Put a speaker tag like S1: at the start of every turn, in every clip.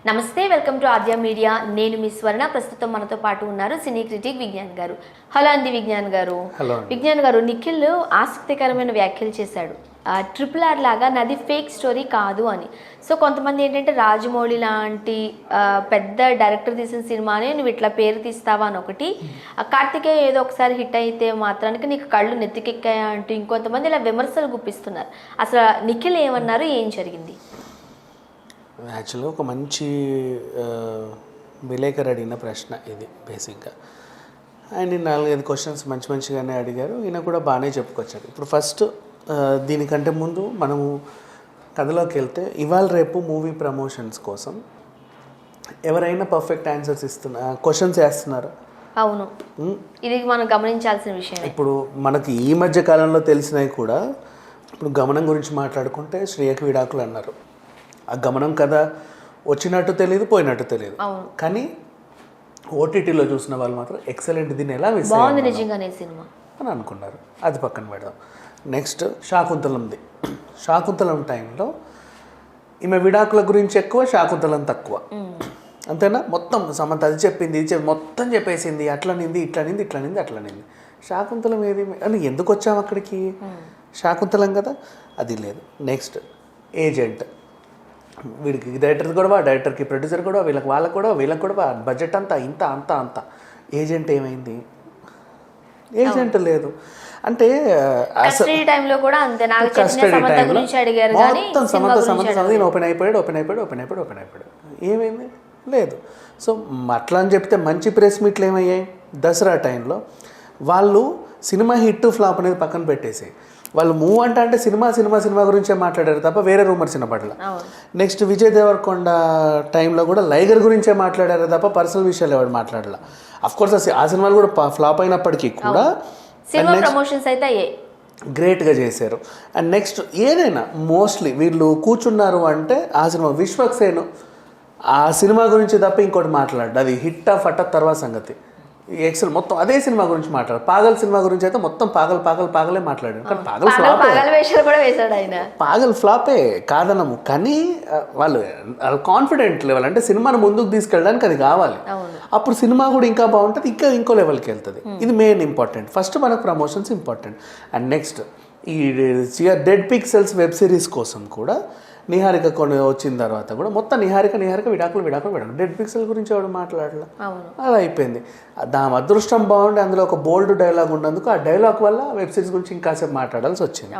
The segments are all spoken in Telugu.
S1: నమస్తే, వెల్కమ్ టు ఆద్య మీడియా. నేను మీ స్వర్ణ. ప్రస్తుతం మనతో పాటు ఉన్నారు సినీ క్రిటిక్ విజ్ఞాన్ గారు. హలో అండి విజ్ఞాన్ గారు. విజ్ఞాన్ గారు, నిఖిల్ ఆసక్తికరమైన వ్యాఖ్యలు చేశాడు. RRR లాగా నాది ఫేక్ స్టోరీ కాదు అని. సో కొంతమంది ఏంటంటే రాజమౌళి లాంటి పెద్ద డైరెక్టర్ తీసిన సినిమానే నువ్వు ఇట్లా పేరు తీస్తావా అని ఒకటి, కార్తికేయ ఏదో ఒకసారి హిట్ అయితే మాత్రానికి నీకు కళ్ళు నెత్తికెక్కాయా అంటూ ఇంకొంతమంది ఇలా విమర్శలు గుప్పిస్తున్నారు. అసలు నిఖిల్ ఏమన్నారు, ఏం జరిగింది?
S2: యాక్చువల్గా ఒక మంచి విలేకరు అడిగిన ప్రశ్న ఇది బేసిక్గా. అండ్ 4-5 క్వశ్చన్స్ మంచిగానే అడిగారు. ఈయన కూడా బాగానే చెప్పుకొచ్చారు. ఇప్పుడు ఫస్ట్ దీనికంటే ముందు మనము కథలోకి వెళ్తే, ఇవాళ రేపు మూవీ ప్రమోషన్స్ కోసం ఎవరైనా పర్ఫెక్ట్ ఆన్సర్స్ క్వశ్చన్స్ వేస్తున్నారు.
S1: అవును, ఇది మనం గమనించాల్సిన విషయం.
S2: ఇప్పుడు మనకి ఈ మధ్య కాలంలో తెలిసినవి కూడా, ఇప్పుడు గమనం గురించి మాట్లాడుకుంటే శ్రేయకి విడాకులు అన్నారు. ఆ గమనం కథ వచ్చినట్టు తెలియదు, పోయినట్టు తెలియదు. కానీ ఓటీటీలో చూసిన వాళ్ళు మాత్రం ఎక్సలెంట్, దీన్ని ఎలా మిస్
S1: నిజంగానే సినిమా
S2: అని అనుకున్నారు. అది పక్కన పెడదాం. నెక్స్ట్ శాకుంతలంది. శాకుంతలం టైంలో ఈమె విడాకుల గురించి ఎక్కువ, శాకుంతలం తక్కువ. అంతేనా? మొత్తం సమంత అది చెప్పింది, ఇది మొత్తం చెప్పేసింది, అట్లనింది ఇట్లనింది ఇట్లనింది అట్లనింది. శాకుంతలం ఏది అని ఎందుకు వచ్చాము అక్కడికి? శాకుంతలం కదా, అది లేదు. Next agent. వీడికి డైరెక్టర్ గొడవ, డైరెక్టర్కి ప్రొడ్యూసర్ గొడవ, వాళ్ళకు కూడా వీళ్ళకి గొడవ, బడ్జెట్ అంతా ఇంత అంత అంత. ఏజెంట్ ఏమైంది? ఏజెంట్ లేదు. అంటే
S1: కస్టడీ టైంలో మొత్తం
S2: సమంత ఓపెన్ అయిపోయాడు. ఏమైంది? లేదు. సో అట్లా అని చెప్తే మంచి ప్రెస్ మీట్లు ఏమయ్యాయి? దసరా టైంలో వాళ్ళు సినిమా హిట్ ఫ్లాప్ అనేది పక్కన పెట్టేసి వాళ్ళు మూవ్ అంటే సినిమా గురించే మాట్లాడారు తప్ప వేరే రూమర్స్ వినపడల. నెక్స్ట్ విజయ్ దేవరకొండ టైంలో కూడా లైగర్ గురించే మాట్లాడారు తప్ప పర్సనల్ విషయాలు ఎవరు మాట్లాడాల. అఫ్కోర్స్ ఆ సినిమాలు కూడా ఫ్లాప్ అయినప్పటికీ కూడా గ్రేట్గా చేశారు. అండ్ నెక్స్ట్ ఏదైనా మోస్ట్లీ వీళ్ళు కూర్చున్నారు అంటే ఆ సినిమా విశ్వక్సేన్ ఆ సినిమా గురించి తప్ప ఇంకోటి మాట్లాడు, అది హిట్ ఫట్ తర్వాత సంగతి. ఎక్సెల్ మొత్తం అదే సినిమా గురించి మాట్లాడు. పాగల్ సినిమా గురించి అయితే మొత్తం పాగలే మాట్లాడాడు. కానీ పాగల్ ఫ్లాపే కాదనము. కానీ వాళ్ళు కాన్ఫిడెంట్ లెవెల్, అంటే సినిమాను ముందుకు తీసుకెళ్ళడానికి అది కావాలి. అప్పుడు సినిమా కూడా ఇంకా బాగుంటుంది, ఇంకో లెవెల్కి వెళ్తుంది. ఇది మెయిన్ ఇంపార్టెంట్. ఫస్ట్ మనకు ప్రమోషన్స్ ఇంపార్టెంట్. అండ్ నెక్స్ట్ ఈ డెడ్ పిక్సెల్స్ వెబ్ సిరీస్ కోసం కూడా నిహారిక కొన్ని వచ్చిన తర్వాత కూడా మొత్తం నిహారిక విడాకులు. డెడ్ పిక్సెల్ గురించి ఎవడు మాట్లాడలే. అలా అయిపోయింది. దాని అదృష్టం బాగుండి అందులో ఒక బోల్డ్ డైలాగ్ ఉన్నందుకు ఆ డైలాగ్ వల్ల వెబ్ సిరీస్ గురించి ఇంకాసేపు మాట్లాడాల్సి వచ్చింది.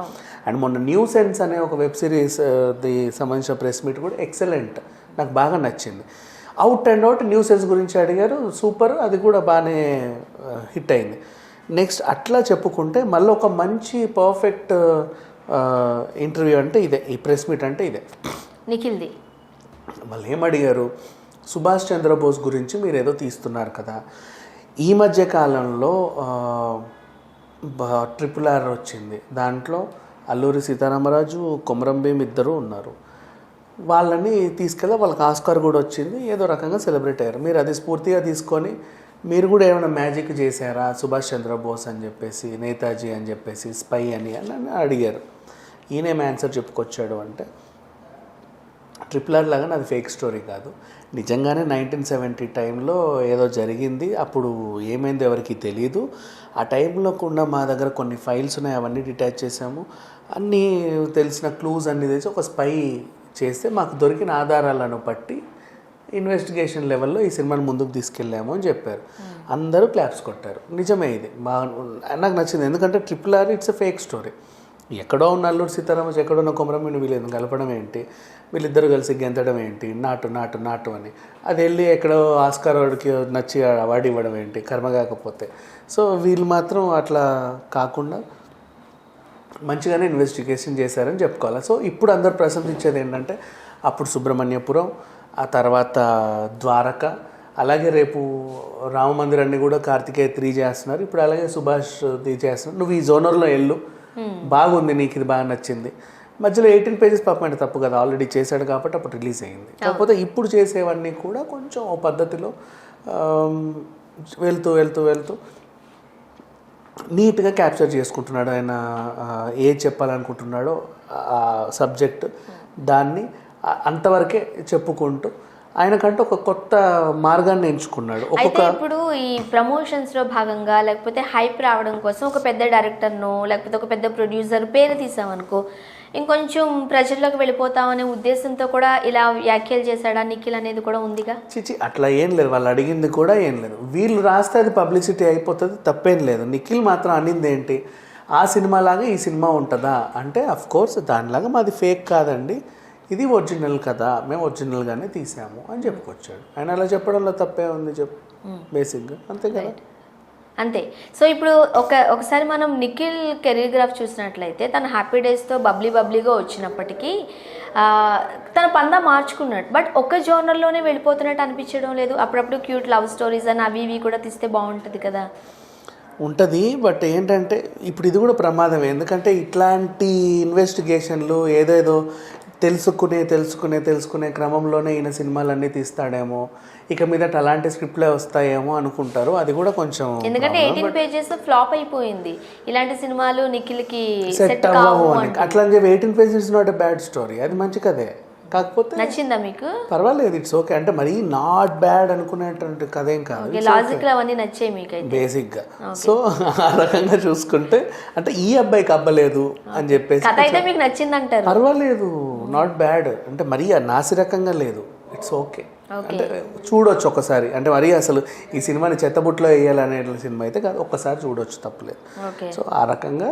S2: అండ్ మొన్న న్యూ సెన్స్ అనే ఒక వెబ్ సిరీస్ ది సంబంధించిన ప్రెస్ మీట్ కూడా ఎక్సలెంట్, నాకు బాగా నచ్చింది. అవుట్ న్యూ సెన్స్ గురించి అడిగారు, సూపర్, అది కూడా బాగానే హిట్ అయింది. నెక్స్ట్ అట్లా చెప్పుకుంటే మళ్ళీ ఒక మంచి పర్ఫెక్ట్ ఇంటర్వ్యూ అంటే ఇదే, ఈ ప్రెస్ మీట్ అంటే ఇదే
S1: నిఖిల్ది.
S2: వాళ్ళు ఏమడిగారు, సుభాష్ చంద్రబోస్ గురించి మీరు ఏదో తీస్తున్నారు కదా, ఈ మధ్య కాలంలో RRR వచ్చింది, దాంట్లో అల్లూరి సీతారామరాజు, కొమరం భీమ్ ఇద్దరు ఉన్నారు, వాళ్ళని తీసుకెళ్ళి వాళ్ళకి ఆస్కార్ కూడా వచ్చింది, ఏదో రకంగా సెలబ్రేట్ అయ్యారు. మీరు అది స్ఫూర్తిగా తీసుకొని మీరు కూడా ఏమైనా మ్యాజిక్ చేశారా సుభాష్ చంద్రబోస్ అని చెప్పేసి, నేతాజీ అని చెప్పేసి, స్పై అని అడిగారు. ఈయనేం ఆన్సర్ చెప్పుకొచ్చాడు అంటే, RRR లాగా నాది ఫేక్ స్టోరీ కాదు, నిజంగానే 1970 టైంలో ఏదో జరిగింది, అప్పుడు ఏమైంది ఎవరికి తెలియదు, ఆ టైంలో కూడా మా దగ్గర కొన్ని ఫైల్స్ ఉన్నాయి, అవన్నీ డిటాచ్ చేసాము, అన్నీ తెలిసిన క్లూస్ అన్నీ తెచ్చి ఒక స్పై చేస్తే మాకు దొరికిన ఆధారాలను బట్టి ఇన్వెస్టిగేషన్ లెవెల్లో ఈ సినిమాని ముందుకు తీసుకెళ్ళాము అని చెప్పారు. అందరూ క్లాప్స్ కొట్టారు. నిజమే, ఇది నాకు నచ్చింది. ఎందుకంటే RRR it's a fake story. ఎక్కడో ఉన్న అల్లూరి సీతారామరాజు, ఎక్కడో ఉన్న కొమరం భీమ్ వీళ్ళు కలపడం ఏంటి, వీళ్ళిద్దరూ కలిసి గెంతడం ఏంటి, నాటు అని, అది వెళ్ళి ఎక్కడో ఆస్కార్ వాడికి నచ్చి అవార్డు ఇవ్వడం ఏంటి, కర్మ కాకపోతే. సో వీళ్ళు మాత్రం అట్లా కాకుండా మంచిగానే ఇన్వెస్టిగేషన్ చేశారని చెప్పుకోవాలి. సో ఇప్పుడు అందరు ప్రశంసించేది ఏంటంటే, అప్పుడు సుబ్రహ్మణ్యపురం, ఆ తర్వాత ద్వారక, అలాగే రేపు రామ మందిరాన్ని కూడా కార్తికేయ 3 చేస్తున్నారు, ఇప్పుడు అలాగే సుభాష్ 3 చేస్తున్నారు. నువ్వు ఈ జోనర్లో వెళ్ళు, బాగుంది, నీకు ఇది బాగా నచ్చింది. మధ్యలో 18 పేజెస్ పాపం తప్పు కదా, ఆల్రెడీ చేశాడు కాబట్టి అప్పుడు రిలీజ్ అయింది. కాకపోతే ఇప్పుడు చేసేవన్నీ కూడా కొంచెం ఓ పద్ధతిలో వెళ్తూ నీట్గా క్యాప్చర్ చేసుకుంటున్నాడు. ఆయన ఏది చెప్పాలనుకుంటున్నాడో ఆ సబ్జెక్ట్, దాన్ని అంతవరకే చెప్పుకుంటూ ఆయనకంటే ఒక కొత్త మార్గాన్ని ఎంచుకున్నాడు.
S1: అయితే ఇప్పుడు ఈ ప్రమోషన్స్ లో భాగంగా లేకపోతే హైప్ రావడం కోసం ఒక పెద్ద డైరెక్టర్ను లేకపోతే ఒక పెద్ద ప్రొడ్యూసర్ పేరు తీసామనుకో ఇంకొంచెం ప్రజల్లోకి వెళ్ళిపోతామనే ఉద్దేశంతో కూడా ఇలా వ్యాఖ్యలు చేశాడా నిఖిల్ అనేది కూడా ఉందిగా.
S2: చిచి అట్లా ఏం లేదు, వాళ్ళు అడిగింది కూడా ఏం లేదు. వీళ్ళు రాస్తే అది పబ్లిసిటీ అయిపోతుంది, తప్పేం లేదు. నిఖిల్ మాత్రం అనింది ఏంటి, ఆ సినిమా లాగా ఈ సినిమా ఉంటుందా అంటే అఫ్ కోర్స్ దానిలాగా మాది ఫేక్ కాదండి, ఇది ఒరిజినల్ కదా, మేము ఒరిజినల్గానే తీసాము అని చెప్పుకొచ్చాడు. ఆయన అలా చెప్పడంలో తప్పే ఉంది చెప్పు, బేసిక్గా అంతే కదా.
S1: అంతే. సో ఇప్పుడు ఒకసారి మనం నిఖిల్ కెరీర్ గ్రాఫ్ చూసినట్లయితే తన హ్యాపీ డేస్తో బబ్లీగా వచ్చినప్పటికీ తన పందా మార్చుకున్నాడు. బట్ ఒక జోనర్లోనే వెళ్ళిపోతున్నట్టు అనిపించడం లేదు. అప్పుడప్పుడు క్యూట్ లవ్ స్టోరీస్ అని అవి ఇవి కూడా తీస్తే బాగుంటుంది కదా.
S2: ఉంటుంది, బట్ ఏంటంటే ఇప్పుడు ఇది కూడా ప్రమాదమే. ఎందుకంటే ఇట్లాంటి ఇన్వెస్టిగేషన్లు ఏదేదో తెలుసుకునే క్రమంలోనే ఈయన సినిమాలన్నీ తీస్తాడేమో, ఇక మీదట అలాంటి స్క్రిప్ట్లే వస్తాయేమో అనుకుంటారు. అది కూడా కొంచెం,
S1: ఎందుకంటే 18 పేజెస్ ఫ్లాప్ అయిపోయింది. ఇలాంటి సినిమాలు నిఖిల్కి
S2: సెట్ అవ్వవు అని అట్లా అని చెప్పి 18 pages not a bad story, అది మంచి కథే. కాకపోతే
S1: నచ్చిందా మీకు?
S2: పర్వాలేదు, ఇట్స్ ఓకే. అంటే మరీ నాట్ బ్యాడ్ అనుకునేటువంటి కథ ఏం కాదు,
S1: లాజిక్ అవన్నీ నచ్చాయి మీకు
S2: బేసిక్గా. సో ఆ రకంగా చూసుకుంటే అంటే ఈ అబ్బాయికి అవ్వలేదు అని చెప్పేసి
S1: కథ అయితే మీకు నచ్చిందంటారు,
S2: పర్వాలేదు, నాట్ బ్యాడ్. అంటే మరీ నాసిరకంగా లేదు, ఇట్స్ ఓకే. అంటే చూడొచ్చు ఒకసారి. అంటే మరీ అసలు ఈ సినిమాని చెత్తబుట్లో వేయాలనే సినిమా అయితే కాదు, ఒక్కసారి చూడొచ్చు, తప్పలేదు. సో ఆ రకంగా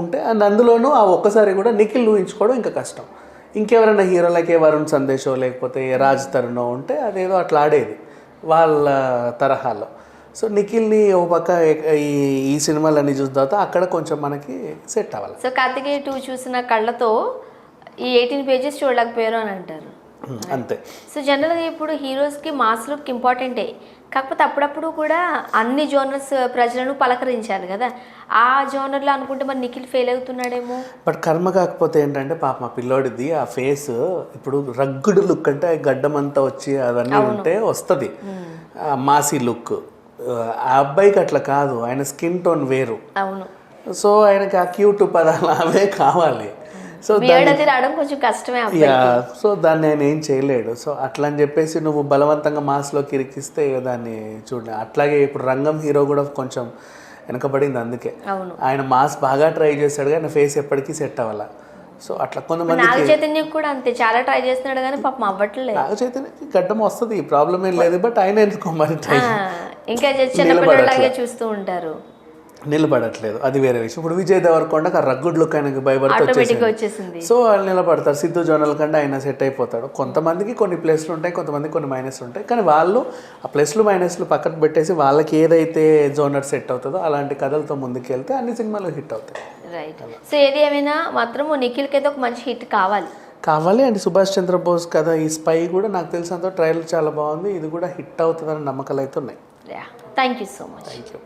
S2: ఉంటే అండ్ అందులోనూ ఆ ఒక్కసారి కూడా నిఖిల్ ఊహించుకోవడం ఇంకా కష్టం. ఇంకెవరైనా హీరోలకే వరుణ్ సందేశో లేకపోతే రాజ్ తరుణో ఉంటే అదేదో అట్లా ఆడేది వాళ్ళ తరహాలో. సో నిఖిల్ని ఓ పక్క ఈ సినిమాలన్నీ చూసిన తర్వాత అక్కడ కొంచెం మనకి సెట్ అవ్వాలి.
S1: సో కార్తికేయ 2 చూసిన కళ్ళతో ఈ 18 పేజెస్ చూడలేకపోయారు అని అంటారు,
S2: అంతే.
S1: సో జనరల్గా ఇప్పుడు హీరోస్కి మాస్ లుక్ ఇంపార్టెంటే, కాకపోతే అప్పుడప్పుడు కూడా అన్ని జోనర్స్ ప్రజలను పలకరించాలి కదా. ఆ జోనర్లో అనుకుంటే మరి నిఖిల్ ఫెయిల్ అవుతున్నాడేమో.
S2: బట్ కర్మ కాకపోతే ఏంటంటే పాప మా పిల్లోడిది ఆ ఫేస్ ఇప్పుడు రగ్గుడు లుక్ అంటే గడ్డం అంతా వచ్చి అవన్నీ ఉంటే వస్తుంది మాసీ లుక్. ఆ అబ్బాయికి అట్లా కాదు, ఆయన స్కిన్ టోన్ వేరు.
S1: అవును.
S2: సో ఆయనకి ఆ క్యూట్ పదాలు అవే కావాలి. సో
S1: రావడం కొంచెం కష్టమే.
S2: సో దాన్ని ఆయన ఏం చేయలేడు. సో అట్లా అని చెప్పేసి నువ్వు బలవంతంగా మాస్లోకి ఇరికిస్తే దాన్ని చూడండి. అట్లాగే ఇప్పుడు రంగం హీరో కూడా కొంచెం వెనకబడింది, అందుకే ఆయన మాస్ బాగా ట్రై చేశాడు కానీ ఫేస్ ఎప్పటికీ సెట్ అవ్వాల. సో అట్లా కొంతమంది
S1: నాగ చైతన్య కూడా అంతే, చాలా ట్రై చేస్తున్నాడు కానీ పాపం అవ్వట్లేదు.
S2: నాగ చైతన్యకి గడ్డం వస్తుంది, ప్రాబ్లం ఏం లేదు. బట్ ఆయన ఎందుకో మరి
S1: ఇంకా చిన్నపిల్లలాగే చూస్తూ ఉంటారు,
S2: నిలబడట్లేదు, అది వేరే విషయం. ఇప్పుడు విజయ్ దేవరకొండకి ఆ రగ్గుడ్ లుక్ ఆయనకి భయపడుతూ వచ్చేసింది. సో వాళ్ళు నిలబడతారు. సిద్ధు జోనల్ కంటే ఆయన సెట్ అయిపోతాడు. కొంతమందికి కొన్ని ప్లస్లు ఉంటాయి, కొంతమందికి కొన్ని మైనస్లు ఉంటాయి. కానీ వాళ్ళు ఆ ప్లస్లు మైనస్లు పక్కకు పెట్టేసి వాళ్ళకి ఏదైతే జోనర్ సెట్ అవుతుందో అలాంటి కథలతో ముందుకు వెళ్తే అన్ని సినిమాలు హిట్ అవుతాయి.
S1: రైట్. సో ఏది ఏమైనా మాత్రం నిఖిల్కి అయితే ఒక మంచి హిట్ కావాలి
S2: అండ్ సుభాష్ చంద్రబోస్ కదా ఈ స్పై కూడా నాకు తెలిసినంత ట్రైలర్ చాలా బాగుంది. ఇది కూడా హిట్ అవుతుందని నమ్మకాలు అయితే ఉన్నాయి.
S1: Thank you so much.
S2: Thank you.